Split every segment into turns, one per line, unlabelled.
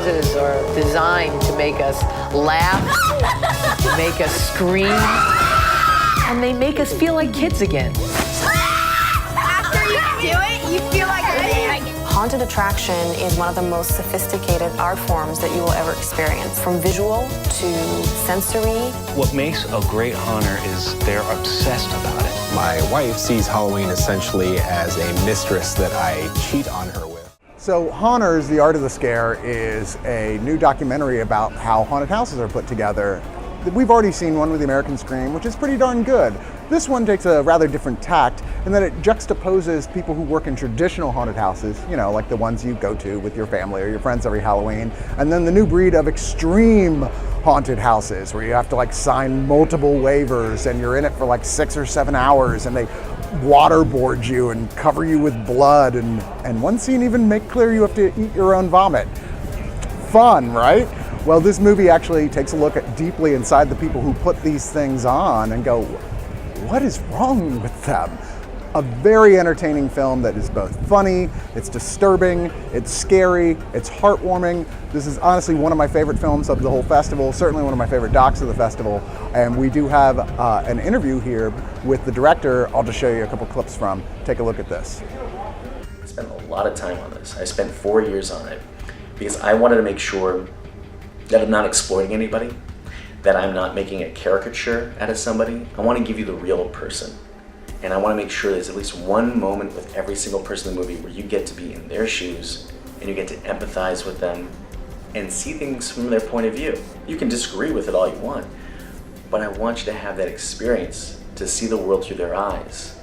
houses are designed to make us laugh, to make us scream, and they make us feel like kids again.
After you do it, you feel like a baby.
Haunted attraction is one of the most sophisticated art forms that you will ever experience, from visual to sensory.
What makes a great haunter is they're obsessed about it.
My wife sees Halloween essentially as a mistress that I cheat on her with.
So Haunters, The Art of the Scare is a new documentary about how haunted houses are put together. We've already seen one with the American Scream, which is pretty darn good. This one takes a rather different tact in that it juxtaposes people who work in traditional haunted houses, you know, like the ones you go to with your family or your friends every Halloween, and then the new breed of extreme haunted houses where you have to like sign multiple waivers and you're in it for like 6 or 7 hours and they waterboard you and cover you with blood and one scene even make clear you have to eat your own vomit. Fun, right? Well, this movie actually takes a look at deeply inside the people who put these things on and go, what is wrong with them? A very entertaining film that is both funny, it's disturbing, it's scary, it's heartwarming. This is honestly one of my favorite films of the whole festival, certainly one of my favorite docs of the festival. And we do have an interview here with the director. I'll just show you a couple clips from. Take a look at this.
I spent a lot of time on this. I spent 4 years on it because I wanted to make sure that I'm not exploiting anybody, that I'm not making a caricature out of somebody. I want to give you the real person. And I want to make sure there's at least one moment with every single person in the movie where you get to be in their shoes and you get to empathize with them and see things from their point of view. You can disagree with it all you want, but I want you to have that experience to see the world through their eyes.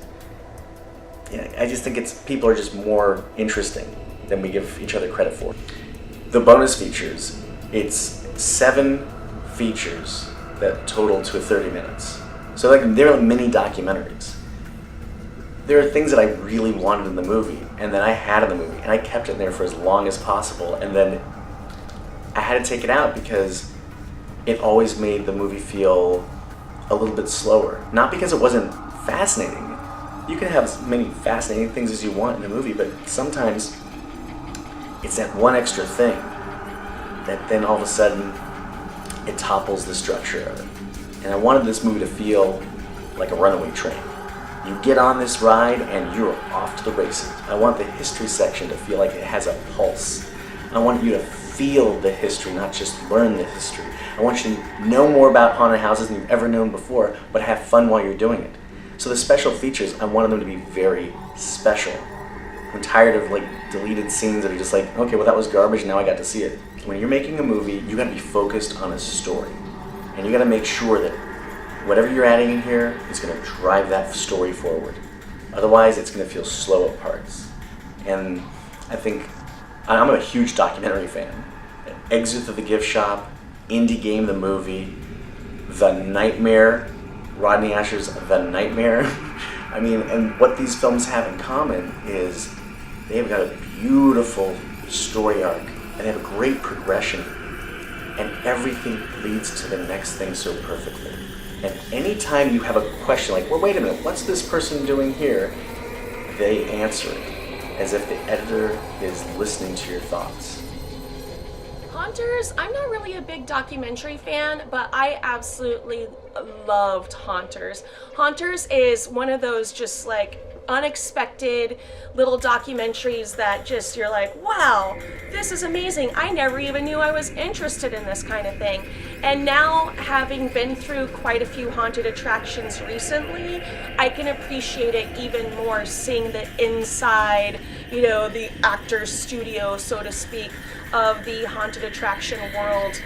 Yeah, I just think people are just more interesting than we give each other credit for. The bonus features, it's 7 features that total to 30 minutes. So they're like mini documentaries. There are things that I really wanted in the movie and that I had in the movie and I kept it in there for as long as possible, and then I had to take it out because it always made the movie feel a little bit slower. Not because it wasn't fascinating. You can have as many fascinating things as you want in a movie, but sometimes it's that one extra thing that then all of a sudden it topples the structure of it. And I wanted this movie to feel like a runaway train. You get on this ride and you're off to the races. I want the history section to feel like it has a pulse. I want you to feel the history, not just learn the history. I want you to know more about haunted houses than you've ever known before, but have fun while you're doing it. So the special features, I wanted them to be very special. I'm tired of like deleted scenes that are just like, okay, well that was garbage, now I got to see it. When you're making a movie, you gotta be focused on a story. And you gotta make sure that whatever you're adding in here is gonna drive that story forward. Otherwise, it's gonna feel slow at parts. And I think, I'm a huge documentary fan. Exit of the Gift Shop, Indie Game the movie, The Nightmare, Rodney Asher's The Nightmare. I mean, and what these films have in common is they've got a beautiful story arc and they have a great progression, and everything leads to the next thing so perfectly. And anytime you have a question like, well, wait a minute, what's this person doing here? They answer it as if the editor is listening to your thoughts.
Haunters, I'm not really a big documentary fan, but I absolutely loved Haunters. Haunters is one of those just like unexpected little documentaries that just you're like, wow, this is amazing. I never even knew I was interested in this kind of thing. And now, having been through quite a few haunted attractions recently, I can appreciate it even more, seeing the inside, you know, the actor's studio, so to speak, of the haunted attraction world.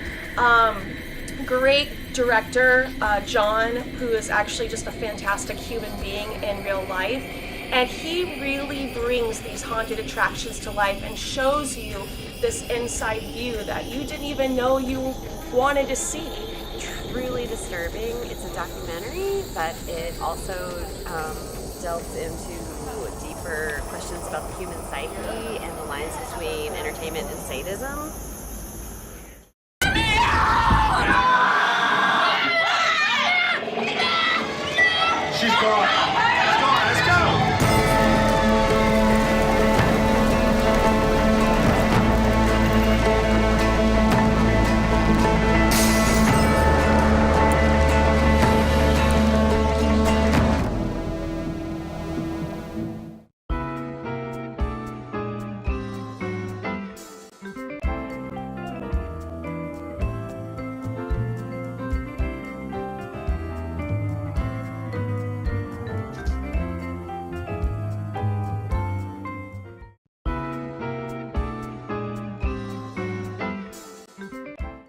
Great director, Jon, who is actually just a fantastic human being in real life. And he really brings these haunted attractions to life and shows you this inside view that you didn't even know you wanted to see.
Truly disturbing. It's a documentary, but it also delves into deeper questions about the human psyche and the lines between entertainment and sadism.